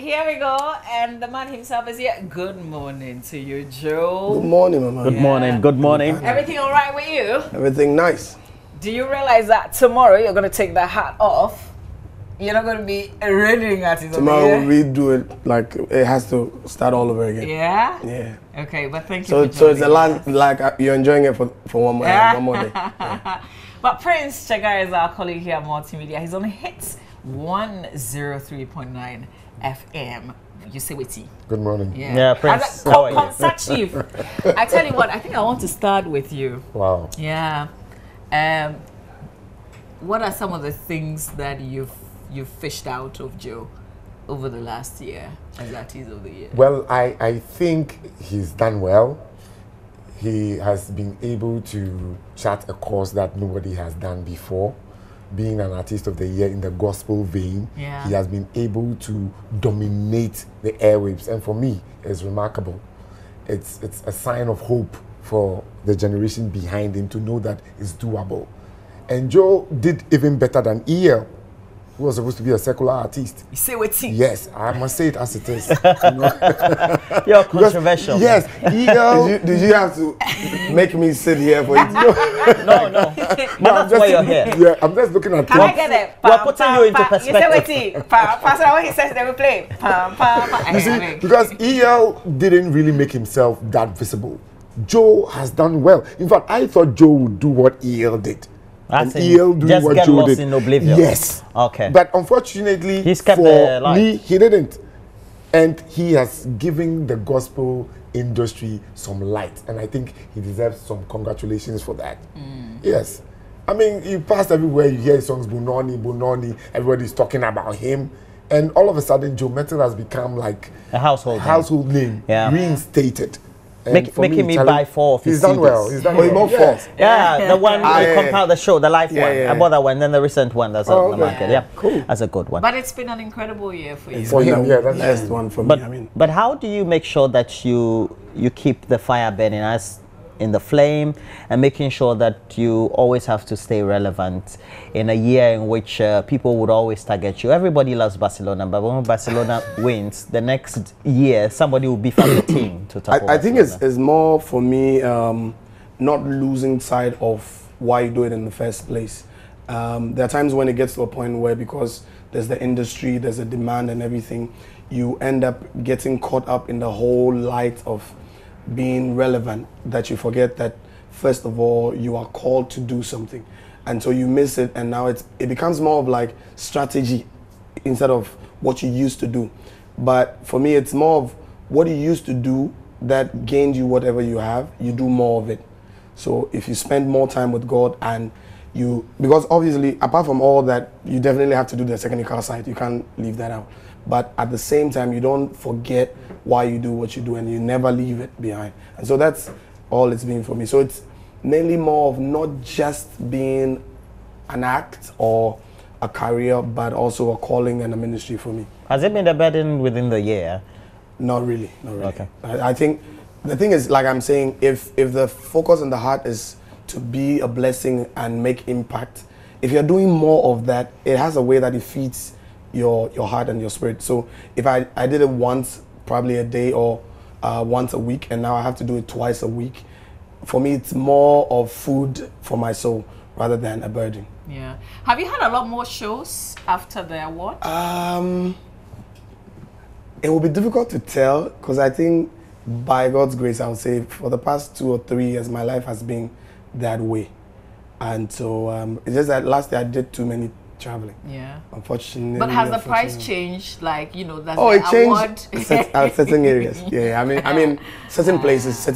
here we go, and the man himself is here. Good morning to you, Joe. Good morning, Mama. Good morning, good morning. Everything all right with you? Everything nice. Do you realize that tomorrow you're going to take the hat off? You're not going to be raining at it. Tomorrow we do it like it has to start all over again. Yeah? Yeah. Okay, but thank you So, for so it's a joining lot, like you're enjoying it for one more day. Yeah. But Prince Chaga is our colleague here at Multimedia. He's on Hits 103.9 FM. You say wait. Good morning. Yeah, Prince. How are you? Concert chief. I tell you what, I think I want to start with you. Wow. Yeah. What are some of the things that you've fished out of Joe over the last year as Artiste of the Year? Well, I think he's done well. He has been able to chart a course that nobody has done before. Being an Artist of the Year in the gospel vein, yeah. He has been able to dominate the airwaves, and for me, it's remarkable. It's a sign of hope for the generation behind him to know that it's doable. And Joe did even better than EL, who was supposed to be a secular artist. You say what? Yes, I must say it as it is. You're controversial. Yes, EL. Did you have to make me sit here for it? No. But that's why you're here. Yeah, I'm just looking at Can I get it? We're putting you into perspective. You say what? Pastor, when he says they will play. You see, because EL didn't really make himself that visible. Joe has done well. In fact, I thought Joe would do what EL did. That's and EL doing just what get Joe lost did. in oblivion. Yes. Okay. But unfortunately, He's kept for the light. me, he didn't. And he has given the gospel industry some light. And I think he deserves some congratulations for that. Yes. I mean, you pass everywhere, you hear songs, Bunoni, everybody's talking about him. And all of a sudden, Joe Mettle has become like a household name, Yeah. reinstated. Making me buy 4 of his He's done CDs. well. He's done Oh, he well. bought Yes. 4. Yeah, the one we compiled the show, the live one. yeah. I bought that one, then the recent one that's on the market. Yeah, Cool. That's a good one. But it's been an incredible year for you. It's For been him, the yeah, that's best true. one for But me. I mean, but how do you make sure that you keep the fire burning as in the flame and making sure that you always have to stay relevant in a year in which people would always target you? Everybody loves Barcelona, but when Barcelona wins, the next year somebody will be from the team to talk about I think it's more for me not losing sight of why you do it in the first place. There are times when it gets to a point where because there's the industry, there's a demand and everything, you end up getting caught up in the whole light of being relevant that you forget that first of all you are called to do something, and so you miss it, and now it becomes more of like strategy instead of what you used to do. But for me, it's more of what you used to do that gained you whatever you have, you do more of it. So if you spend more time with God and because obviously apart from all that, you definitely have to do the technical side, you can't leave that out. But at the same time, you don't forget why you do what you do, and you never leave it behind. And so that's all it's been for me. So it's mainly more of not just being an act or a career, but also a calling and a ministry for me. Has it been a burden within the year? Not really. Okay. I think the thing is, like I'm saying, if the focus in the heart is to be a blessing and make impact, if you're doing more of that, it has a way that it feeds your heart and your spirit. So if I did it once, probably a day, or once a week, and now I have to do it twice a week, for me it's more of food for my soul rather than a burden. Yeah. Have you had a lot more shows after the award? It will be difficult to tell because I think by God's grace, I would say for the past 2 or 3 years, my life has been that way. And so it's just that last year I did too many traveling. Yeah. Unfortunately. But has the price changed? Like, you know, that's Oh, the it changed award. certain areas. Yeah, I mean, certain places,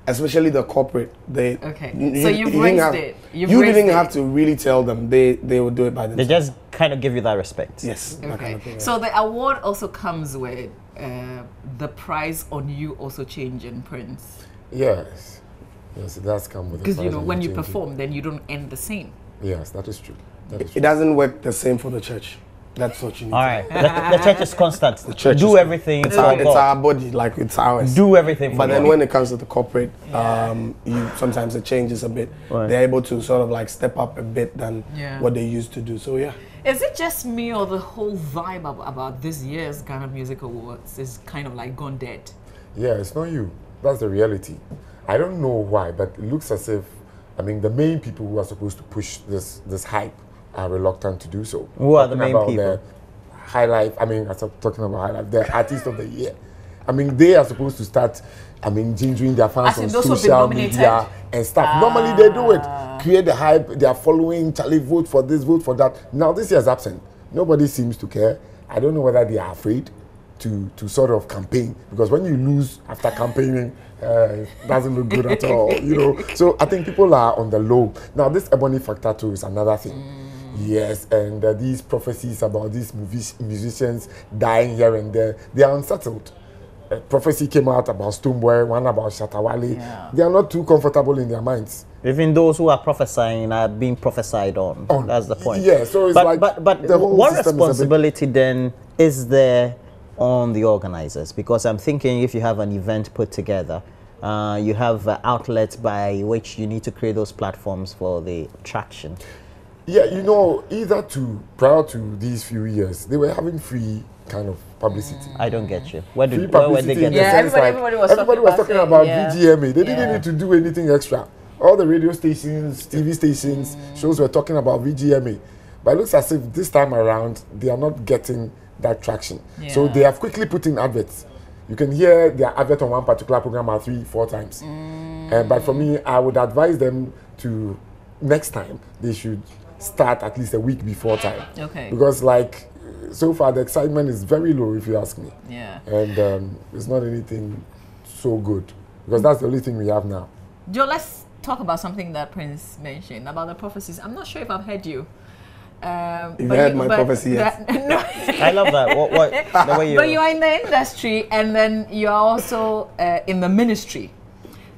especially the corporate. Okay. So you've raised it. You didn't have to really tell them. They will do it by themselves. They just kind of give you that respect. Yes. That Okay. kind of thing, yeah. So the award also comes with the price on you also changing, Prince. Yes, it does come with. Because you know when you perform, then you don't end the same. Yes, that is true. That is It true. doesn't work the same for the church. That's what you need. All right. The church is constant. The church do is everything It's for our, God. it's our body, like it's ours. Do everything for But then God. when it comes to the corporate, sometimes it changes a bit. Right. They're able to sort of like step up a bit than Yeah. what they used to do. So yeah. Is it just me or the whole vibe about this year's Ghana Music Awards is kind of like gone dead? Yeah, it's not you. That's the reality. I don't know why, but it looks as if, I mean, the main people who are supposed to push this hype are reluctant to do so. Who are the Talking main about people? The high life, I mean, I'm talking about high life, the artist of the year. I mean, they are supposed to start, I mean, gingering their fans As in on those who've been social nominated? media and stuff. Normally they do it. Create the hype, they are following, Charlie, vote for this, vote for that. Now this year is absent. Nobody seems to care. I don't know whether they are afraid to sort of campaign, because when you lose after campaigning, it doesn't look good at all, you know. So I think people are on the low. Now this Ebony factor too is another thing. Yes, and these prophecies about these musicians dying here and there, they are unsettled. A prophecy came out about Stonebwoy, one about Shatawale. Yeah. They are not too comfortable in their minds. Even those who are prophesying are being prophesied on. That's the point. Yeah, so it's but, like but the whole what system is a bit- responsibility then is there on the organizers? Because I'm thinking if you have an event put together, you have outlets by which you need to create those platforms for the traction. Yeah, you know, prior to these few years, they were having free kind of publicity. I don't get you. Where Free were they publicity in getting the Yeah, sense everybody was everybody was talking talking about about it, VGMA. They yeah. didn't need to do anything extra. All the radio stations, TV stations, shows were talking about VGMA. But it looks as if this time around, they are not getting that traction. So Yeah. they have quickly put in adverts. You can hear their advert on one particular program 3-4 times. But for me, I would advise them to, next time, they should start at least a week before time. Okay. Because like, so far the excitement is very low if you ask me. Yeah. And it's not anything so good, because that's the only thing we have now. Joe, let's talk about something that Prince mentioned about the prophecies. I'm not sure if I've heard you. You've heard my prophecy yet? No. I love that. What the way you. But you are in the industry and then you are also in the ministry.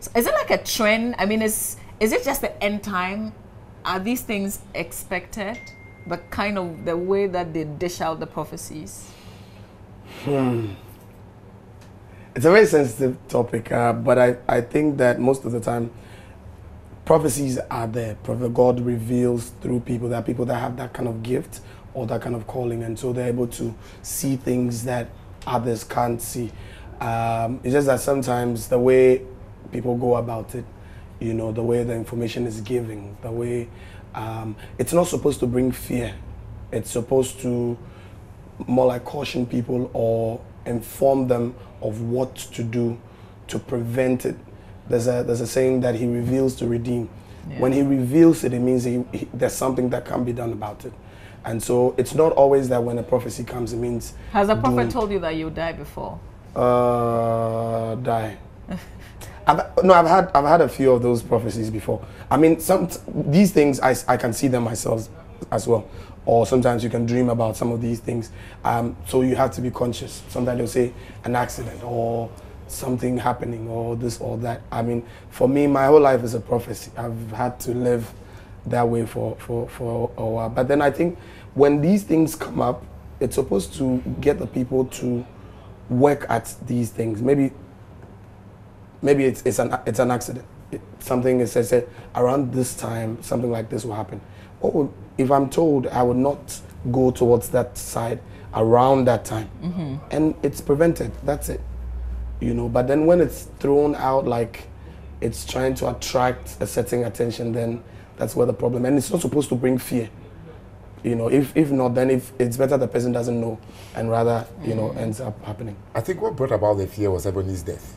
So is it like a trend? I mean, is it just the end time? Are these things expected? But kind of the way that they dish out the prophecies? It's a very sensitive topic, but I think that most of the time, prophecies are there. Prophet God reveals through people. There are people that have that kind of gift or that kind of calling, and so they're able to see things that others can't see. It's just that sometimes the way people go about it, you know, the way the information is given, the way it's not supposed to bring fear. It's supposed to more like caution people or inform them of what to do to prevent it. There's a saying that he reveals to redeem. Yeah. When he reveals it, it means there's something that can be done about it. And so it's not always that when a prophecy comes, it means Has a prophet doom. told you that you'll die before? Die. I've had a few of those prophecies before. I mean, these things I can see them myself as well. Or sometimes you can dream about some of these things. So you have to be conscious. Sometimes they'll say an accident or something happening or this or that. I mean, for me, my whole life is a prophecy. I've had to live that way for a while. But then I think when these things come up, it's supposed to get the people to work at these things. Maybe it's an accident. Something is said around this time, something like this will happen. Oh, if I'm told I would not go towards that side around that time, and it's prevented. That's it, you know. But then when it's thrown out like it's trying to attract a certain attention, then that's where the problem. And it's not supposed to bring fear, you know. If not, then if it's better the person doesn't know, and rather ends up happening. I think what brought about the fear was Ebony's death.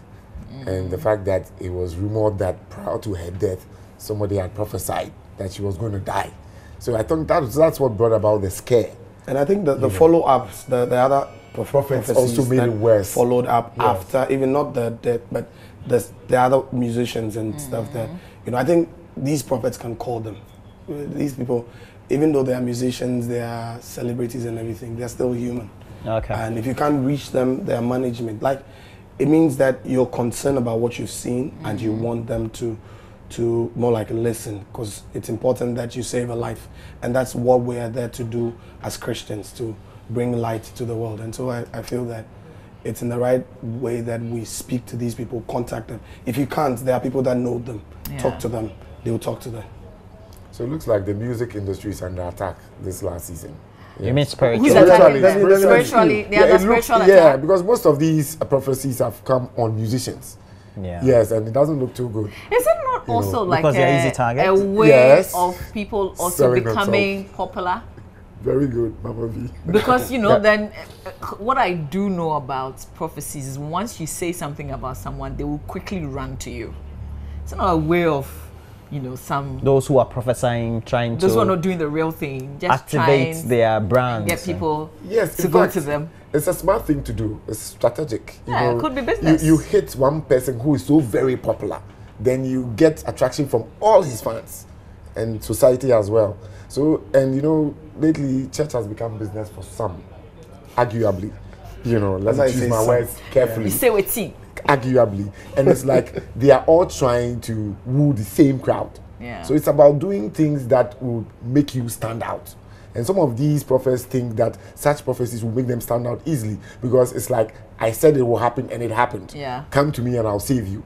And the fact that it was rumored that prior to her death, somebody had prophesied that she was going to die. So I think that's what brought about the scare. And I think the follow-ups, the other Prophets also made it worse. Followed up Yes. after, even not the death, but the other musicians and stuff that, I think these prophets can call them. These people, even though they are musicians, they are celebrities and everything, they're still human. Okay. And if you can't reach them, their management, like, it means that you're concerned about what you've seen and you want them to more like listen, because it's important that you save a life, and that's what we are there to do as Christians, to bring light to the world. And so I feel that it's in the right way that we speak to these people, contact them. If you can't, there are people that know them. Talk to them. They will talk to them. So it looks like the music industry is under attack this last season. You mean spiritually? Who's attacking them? Spiritually, they are the spiritual attack. Because most of these prophecies have come on musicians. Yeah. Yes, and it doesn't look too good. Is it not also like because they're easy targets? a way of people also Selling becoming popular? Very good, Mama V. Because, you know, then what I do know about prophecies is once you say something about someone, they will quickly run to you. It's not a way of, you know, those who are prophesying, trying those to who are not doing the real thing, just activate trying their brands. get people to go to them. It's a smart thing to do. It's strategic. Yeah, it could be business. You hit one person who is so very popular, then you get attraction from all his fans and society as well. So, and you know, lately church has become business for some, arguably. You know, let me choose my words carefully. You say with T. Arguably. And it's like they are all trying to woo the same crowd. Yeah. So it's about doing things that will make you stand out. And some of these prophets think that such prophecies will make them stand out easily because it's like, I said it will happen and it happened. Yeah. Come to me and I'll save you.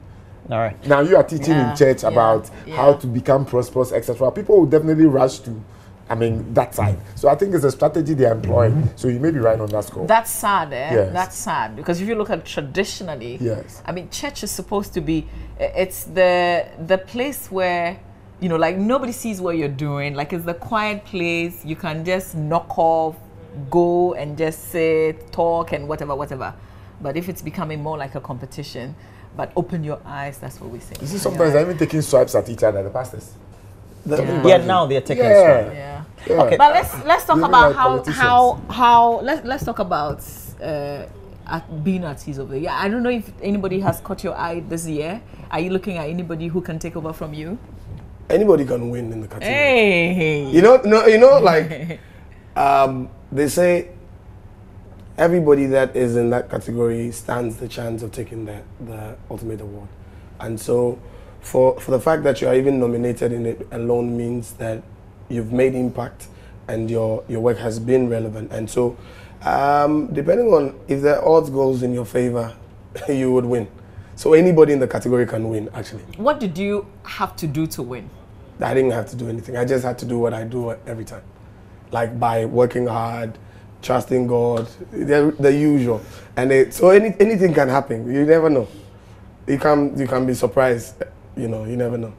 All right. Now you are teaching in church about how to become prosperous, etc. People will definitely rush to, that side. So I think it's a strategy they employ. So you may be right on that score. That's sad, eh? Yes. That's sad because if you look at traditionally, yes. Church is supposed to be, it's the place where, you know, like nobody sees what you're doing. Like it's the quiet place. You can just knock off, go and just sit, talk and whatever. But if it's becoming more like a competition, but open your eyes, that's what we say. You see, sometimes they're even taking swipes at each other, the pastors. Yeah, now they're taking swipes. Yeah. Okay. But let's talk about like how let's talk about being Artiste of the Year. I don't know if anybody has caught your eye this year. Are you looking at anybody who can take over from you? Anybody can win in the category. Hey. You know, like they say everybody that is in that category stands the chance of taking the ultimate award. And so for the fact that you are even nominated in it alone means that you've made impact and your work has been relevant. And so depending on if the odds goes in your favor, you would win. So anybody in the category can win, actually. What did you have to do to win? I didn't have to do anything. I just had to do what I do every time. Like by working hard, trusting God, the usual. And so anything can happen. You never know. You can be surprised. You know, you never know.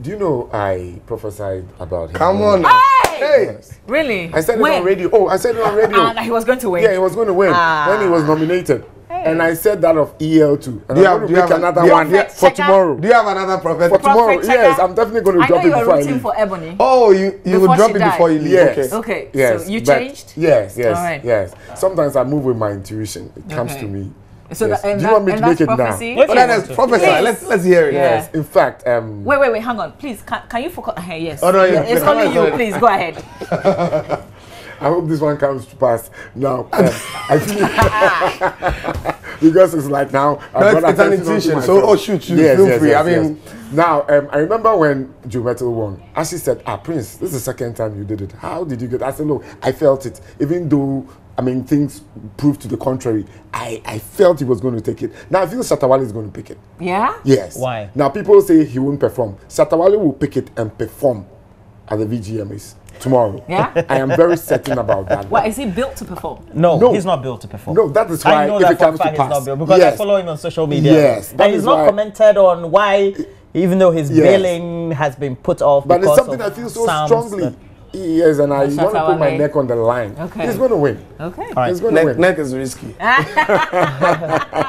Do you know I prophesied about him? Come on. Hey! Yes. Really? I said it on radio. Oh, I said it on radio. And he was going to win. Yeah, he was going to win when he was nominated. And I said that of EL too. And Do you I'm going to make another one for checker? tomorrow. Do you have another prophet? For tomorrow, checker? yes. I'm definitely going to drop it I know before I you're rooting leave. for Ebony. Oh, you Before would drop she it died. before you leave. Yes. Okay. Yes. So you but- changed? Yes, All right. yes. Sometimes I move with my intuition. It comes Okay. to me. So Yes. and Do you want me to that's make it now? prophecy? If Oh, you that want is to. prophesy. Please. Let's hear it. Yes. In fact, Wait, hang on. Please, can you focus? Yes. Oh, no, yeah. It's only you. Please, go ahead. I hope this one comes to pass now. I think because it's like now. No, it's an intuition. So, shoot, feel free. Yes. Now, I remember when Mettle won. She said, Prince, this is the second time you did it. How did you get it? I said, look, I felt it. Even though, things proved to the contrary, I felt he was going to take it. Now, I feel Shatawale is going to pick it. Yeah? Yes. Why? Now, people say he won't perform. Shatawale will pick it and perform at the VGMAs tomorrow. Yeah? I am very certain about that. Well, is he built to perform? No, he's not built to perform. No, that is why I know if that it for a comes to fact he's pass. not built because I follow him on social media. Yes, that and he's is not why- commented on why, even though his billing has been put off. But it's because something of I feel so sounds strongly. that- Yes, and I want to put my Shatawale. neck on the line. Okay. He's going to win. Okay. All He's right. going to win. Neck is risky.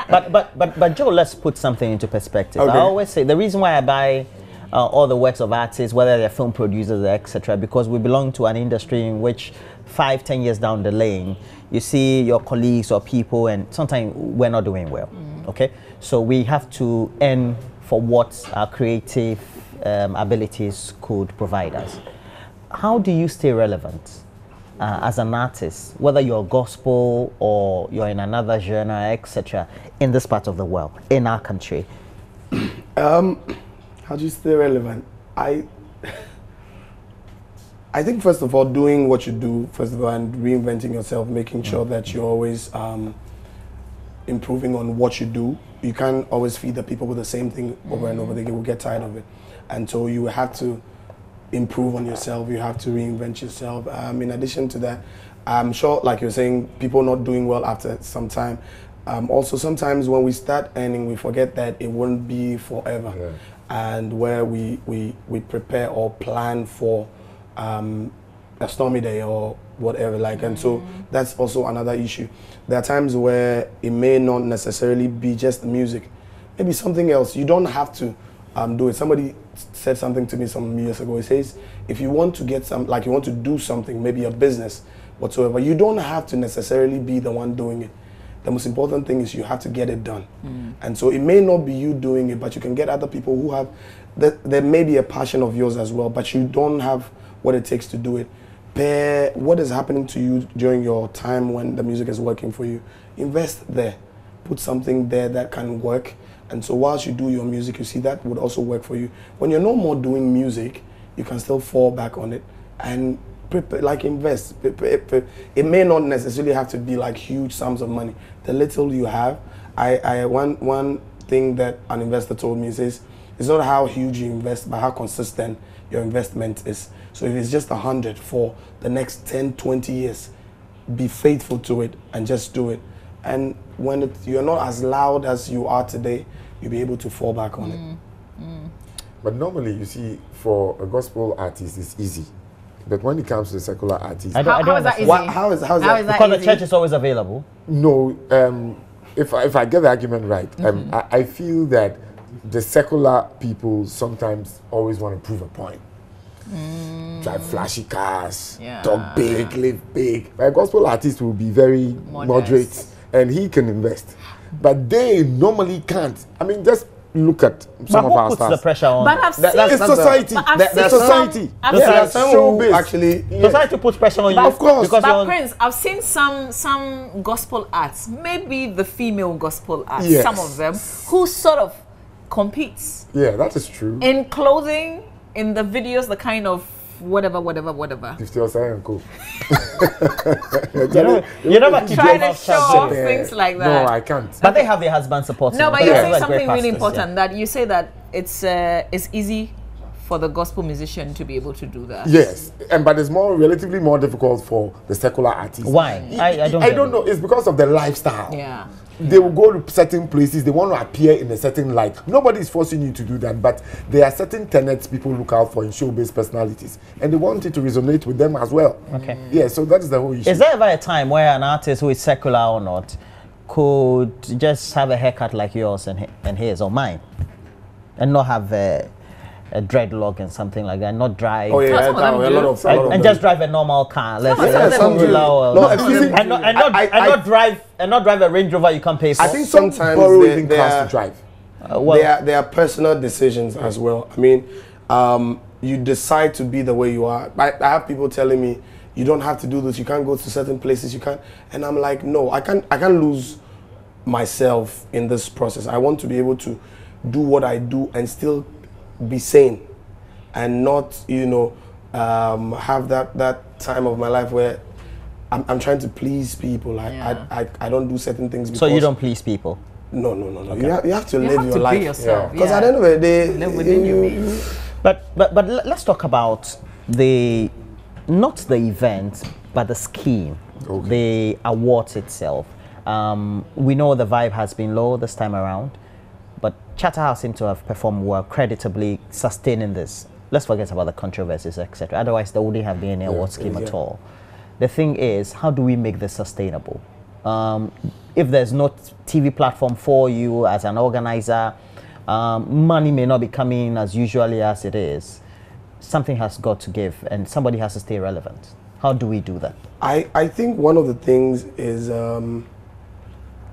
But Joe, let's put something into perspective. Okay. I always say the reason why I buy all the works of artists, whether they're film producers, etc., because we belong to an industry in which 5-10 years down the lane, you see your colleagues or people, and sometimes we're not doing well. Okay, so we have to earn for what our creative abilities could provide us. How do you stay relevant as an artist, whether you're gospel or you're in another genre, etc., in this part of the world, in our country? How do you stay relevant? I I think first of all, doing what you do, first of all, and reinventing yourself, making sure that you're always improving on what you do. You can't always feed the people with the same thing over and over. They will get tired of it. And so you have to improve on yourself. You have to reinvent yourself. In addition to that, I'm sure, like you're saying, people not doing well after some time. Also, sometimes when we start earning, we forget that it won't be forever. Yeah. And where we prepare or plan for a stormy day or whatever, like, and so that's also another issue. There are times where it may not necessarily be just the music, maybe something else. You don't have to do it. Somebody said something to me some years ago. He says, if you want to get some, like you want to do something, maybe a business, whatsoever, you don't have to necessarily be the one doing it. The most important thing is you have to get it done. And so it may not be you doing it, but you can get other people who have, there may be a passion of yours as well, but you don't have what it takes to do it. Pair what is happening to you during your time when the music is working for you. Invest there. Put something there that can work. And so whilst you do your music, you see that would also work for you. When you're no more doing music, you can still fall back on it and prepare, like invest. It may not necessarily have to be like huge sums of money. The little you have, one thing that an investor told me, says, it's not how huge you invest, but how consistent your investment is. So if it's just 100 for the next 10, 20 years, be faithful to it and just do it. And when you're not as loud as you are today, you'll be able to fall back on it. But normally, you see, for a gospel artist, it's easy. But when it comes to the secular artist, how is that easy? How is that? Because the church is always available. No, if I get the argument right, I feel that the secular people sometimes always want to prove a point. Drive flashy cars, talk big, live big. A gospel artist will be very moderate and he can invest. But they normally can't. I mean, just look at some of our stars. But who puts the pressure on? But I've seen, it's society. That's society. Society puts pressure on you. Of course. But Prince, I've seen some gospel acts, maybe the female gospel acts, some of them, who sort of competes. Yeah, that is true. In clothing, in the videos, the kind of whatever. If you're saying cool. You never keep trying to show off things like that. No, I can't. But they have their husband supporting. No, but you're saying something really important, that you say that it's easy for the gospel musician to be able to do that. Yes, but it's relatively more difficult for the secular artist. Why? I don't know. It's because of the lifestyle. Yeah. They will go to certain places. They want to appear in a certain light. Nobody is forcing you to do that, but there are certain tenets people look out for in show-based personalities, and they want it to resonate with them as well. Okay. Yeah. So that's the whole issue. Is there ever a time where an artist who is secular or not could just have a haircut like yours and his or mine, and not have a dreadlock and something like that, not drive? Oh yeah, a lot of and just drive a normal car. Let's say and not drive a Range Rover you can't pay for. I think sometimes borrowing cars to drive. They are personal decisions as well. I mean, you decide to be the way you are. I have people telling me, you don't have to do this. You can't go to certain places. You can't. And I'm like, no, I can't lose myself in this process. I want to be able to do what I do and still be sane, and not, have that time of my life where I'm trying to please people. I don't do certain things because... So you don't please people? No. Okay. You have to live your life. Be yourself. Because at the end of the day, live within your means. But let's talk about not the event, but the scheme, the awards itself. We know the vibe has been low this time around, but Charterhouse seem to have performed well, creditably sustaining this. Let's forget about the controversies, etc. Otherwise, there wouldn't have been any award scheme at all. The thing is, how do we make this sustainable? If there's no TV platform for you as an organizer, money may not be coming as usually as it is. Something has got to give, and somebody has to stay relevant. How do we do that? I think one of the things is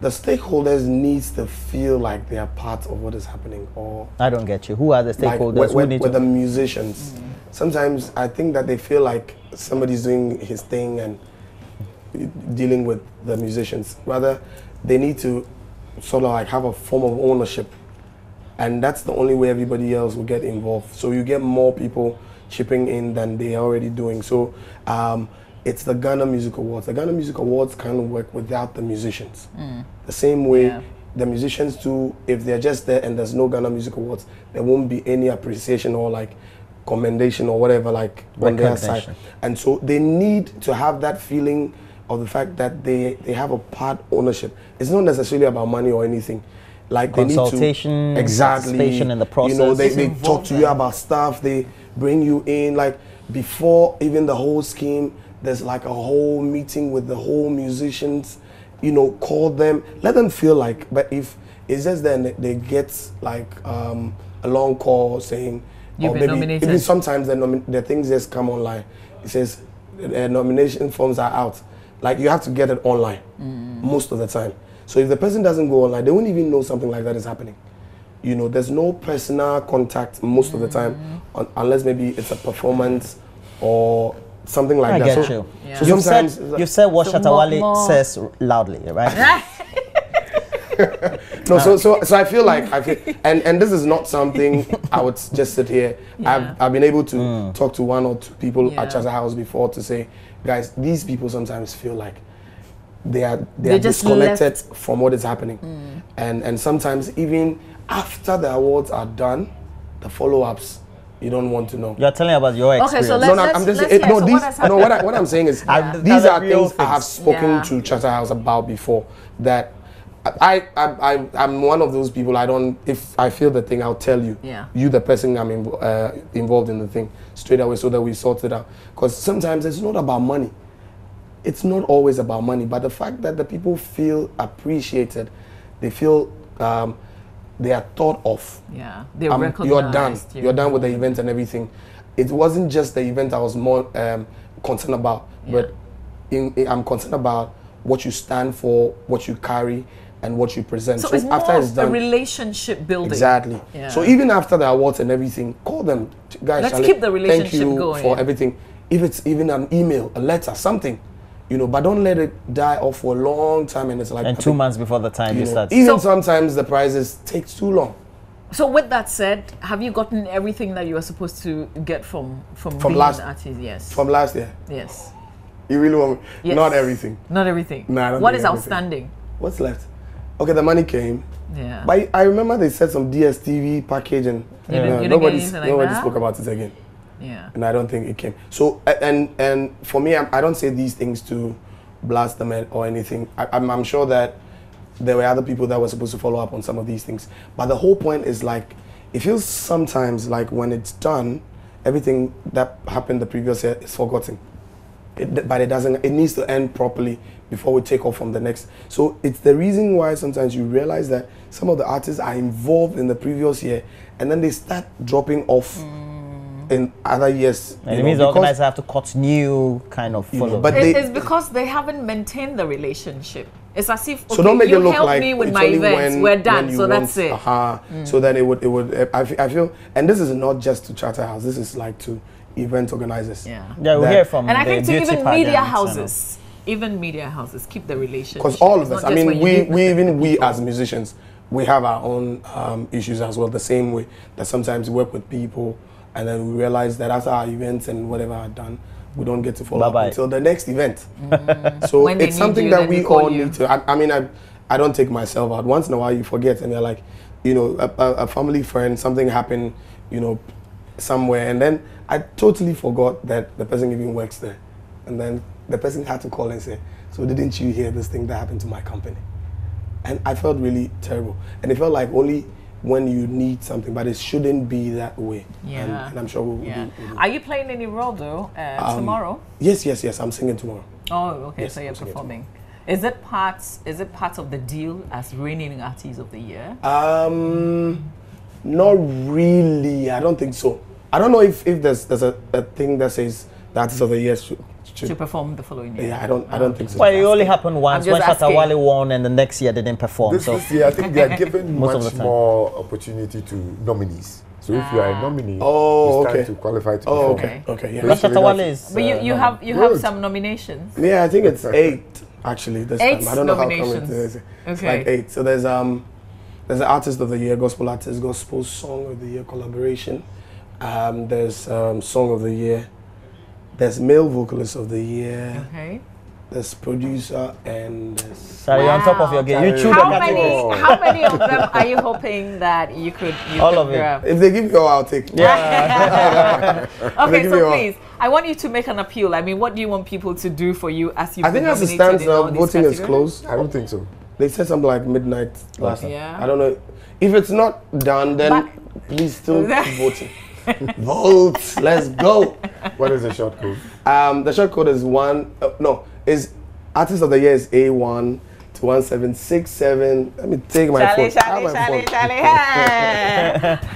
the stakeholders needs to feel like they are part of what is happening. Or I don't get you. Who are the stakeholders? Like with the musicians. Sometimes I think that they feel like somebody's doing his thing and dealing with the musicians. Rather, they need to sort of like have a form of ownership, and that's the only way everybody else will get involved. So you get more people chipping in than they are already doing. So it's the Ghana Music Awards. The Ghana Music Awards can't work without the musicians. The same way the musicians too, if they're just there and there's no Ghana Music Awards, there won't be any appreciation or like commendation or whatever like on their side. And so they need to have that feeling of the fact that they have a part ownership. It's not necessarily about money or anything. Like they need to participation in the process. You know, they talk to you about stuff. They bring you in. Like before even the whole scheme, there's like a whole meeting with the whole musicians. You know, call them, let them feel like. But if it's just then they get like a long call saying, you've been nominated. Even sometimes the things just come online. It says nomination forms are out. Like you have to get it online most of the time. So if the person doesn't go online, they won't even know something like that is happening. You know, there's no personal contact most of the time, unless maybe it's a performance or something like that. Get you. Yeah. So sometimes you've said what Shatawale says loudly, right? No, so I feel like and this is not something I would just sit here. I've been able to talk to one or two people at Chatter House before to say, guys, these people sometimes feel like they are disconnected from what is happening, and sometimes even after the awards are done, the follow-ups you don't want to know. You're telling about your experience. Okay, so what I'm saying is these are things I have spoken to Chatter House about before. That I'm one of those people. If I feel the thing, I'll tell you. You, the person I'm involved in the thing, straight away, so that we sort it out. Because sometimes it's not about money. It's not always about money, but the fact that the people feel appreciated, they feel they are thought of. Yeah, they're recognized. You're done. You're done with the event and everything. It wasn't just the event I was more concerned about, but I'm concerned about what you stand for, what you carry, and what you present. So it's after it's done, a relationship building. Exactly. Yeah. So even after the awards and everything, call them, guys. Let's keep the relationship thank you going for everything. If it's even an email, a letter, something. You know, but don't let it die off for a long time, and it's like. And 2 months before the time you start. Even sometimes the prizes takes too long. So with that said, have you gotten everything that you were supposed to get from being last an artist? Yes. From last year. Yes. You really want me? Yes. Not everything. Not everything. No, I don't what is everything. Outstanding? What's left? Okay, the money came. Yeah. But I remember they said some DSTV package and nobody spoke about it again. Yeah. And I don't think it came. So and for me, I don't say these things to blast them or anything. I'm sure that there were other people that were supposed to follow up on some of these things. But the whole point is like, it feels sometimes like when it's done, everything that happened the previous year is forgotten. But it doesn't. It needs to end properly before we take off from the next. So it's the reason why sometimes you realize that some of the artists are involved in the previous year, and then they start dropping off in other years. And it means the organizers have to cut new kind of follow. But it's because they haven't maintained the relationship. It's as if so don't make it look like me with my events, we're done, so that's it. So then it would. I feel, and this is not just to Chatter House. This is like to event organizers. Yeah, we hear from. And I think to even media houses. Even media houses keep the relationship. Because all of us, I mean, we as musicians, we have our own issues as well. The same way that sometimes we work with people, and then we realize that after our events and whatever are done, we don't get to follow up until the next event. So it's something that we all need to. I mean, I don't take myself out. Once in a while, you forget, and you're like, you know, a family friend, something happened, you know, somewhere, and then I totally forgot that the person even works there, and then the person had to call and say, so didn't you hear this thing that happened to my company? And I felt really terrible. And it felt like only when you need something, but it shouldn't be that way. Yeah. And I'm sure we'll do. Are you playing any role though tomorrow? Yes. I'm singing tomorrow. Oh, okay. Yes, so you're performing. Is it part of the deal as reigning artist of the year? Not really. I don't think so. I don't know if there's a thing that says the artist of the year to perform the following year. Yeah, I don't think so. Well, it only happened once when Shatawale won, and the next year they didn't perform. This year, I think they are given much more opportunity to nominees. So if you are a nominee, it's time to qualify to perform. Okay. Yeah. But Shatawale is. But you have some nominations. Yeah, I think it's 8 actually this 8 time. I don't know how come nominations. it's like 8. So there's the Artist of the Year, Gospel Artist, Gospel Song of the Year collaboration, There's Song of the Year. There's Male Vocalist of the Year. Okay. There's Producer and there's... Sorry, on top of your game. You choose the category. How many of them are you hoping that you could All of it. grab? If they give me all, I'll take it. Yeah. Okay, give me so all. please, I want you to make an appeal. I mean, what do you want people to do for you as you? I think as it stands now, voting is closed. I don't think so. They said something like midnight last time. Yeah. I don't know. If it's not done, then please still keep voting. Vote. Let's go. What is the short code? The short code is Artist of the Year is A1 to 1767. Let me take my phone.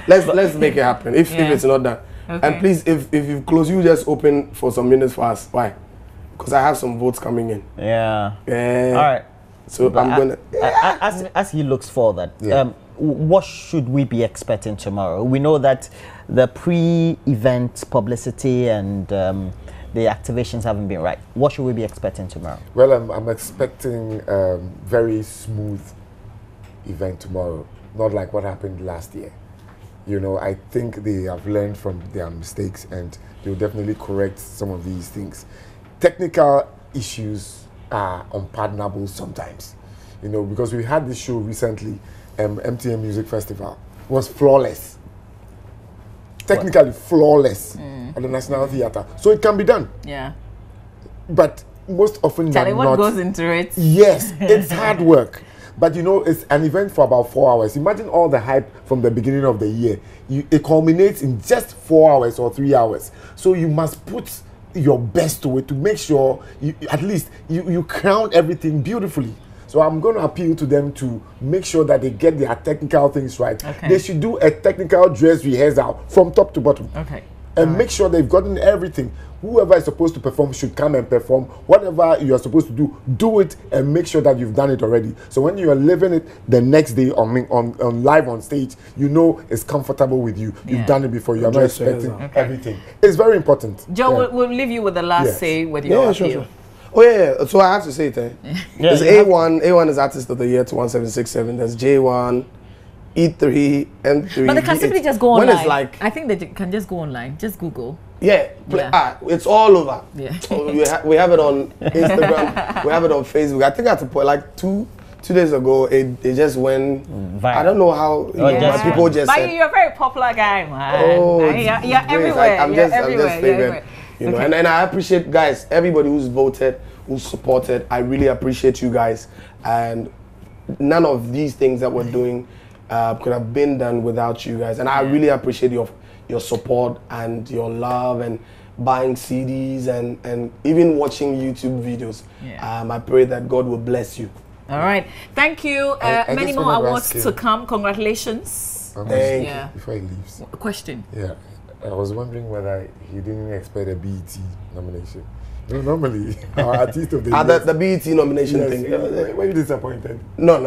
Let's make it happen. If it's not done, and please, if you close, you just open for some minutes for us. Why? Because I have some votes coming in. Yeah. Yeah. All right. So I'm gonna. As he looks forward, what should we be expecting tomorrow? We know that the pre-event publicity and the activations haven't been right. What should we be expecting tomorrow? Well, I'm expecting very smooth event tomorrow. Not like what happened last year. You know, I think they have learned from their mistakes and they'll definitely correct some of these things. Technical issues are unpardonable sometimes. You know, because we had this show recently, MTN Music Festival, was flawless. Technically flawless at the National Theatre. So it can be done. Yeah. But most often than what not, goes into it? yes, it's hard work. But you know, it's an event for about 4 hours. Imagine all the hype from the beginning of the year. It culminates in just 4 hours or 3 hours. So you must put your best to it to make sure at least you crown everything beautifully. So I'm going to appeal to them to make sure that they get their technical things right. Okay. They should do a technical dress rehearsal from top to bottom. Okay. And make sure they've gotten everything. Whoever is supposed to perform should come and perform. Whatever you are supposed to do it and make sure that you've done it already. So when you are living it the next day on live on stage, you know it's comfortable with you. You've done it before. You are not expecting everything. It's very important. Joe, we'll leave you with the last say with your appeal. Sure. Oh yeah. So I have to say it. There's A1. A1 is Artist of the Year to 1767. There's J1. E3, M3. But they can simply just go online. When it's like, I think they can just go online. Just Google. Yeah, it's all over. Yeah. We have it on Instagram. We have it on Facebook. I think I had to put like two days ago. It just went viral. I don't know how. People just. But you're a very popular guy, man. Oh, you're everywhere. I'm just favored. You know, and I appreciate guys, everybody who's voted, who's supported. I really appreciate you guys, and none of these things that we're doing could have been done without you guys. And I really appreciate your support and your love and buying CDs and even watching YouTube videos. I pray that God will bless you. All right. Thank you. Many more awards to come. Congratulations. Thank you. Before he leaves. A question. Yeah. I was wondering whether he didn't expect a BET nomination. No, normally, our Artist of the Year. The BET nomination thing. Were you disappointed? No.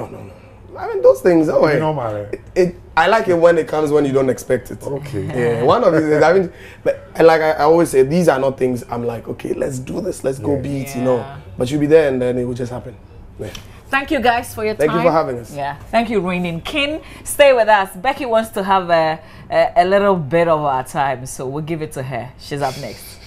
I mean, those things, normal. I like it when it comes when you don't expect it. Okay. Yeah, one of these things, I mean, but like I always say, these are not things I'm like, okay, let's do this, let's go beat, you know. But you'll be there and then it will just happen. Yeah. Thank you guys for your time. Thank you for having us. Yeah. Thank you, Reigning King. Stay with us. Becky wants to have a little bit of our time, so we'll give it to her. She's up next.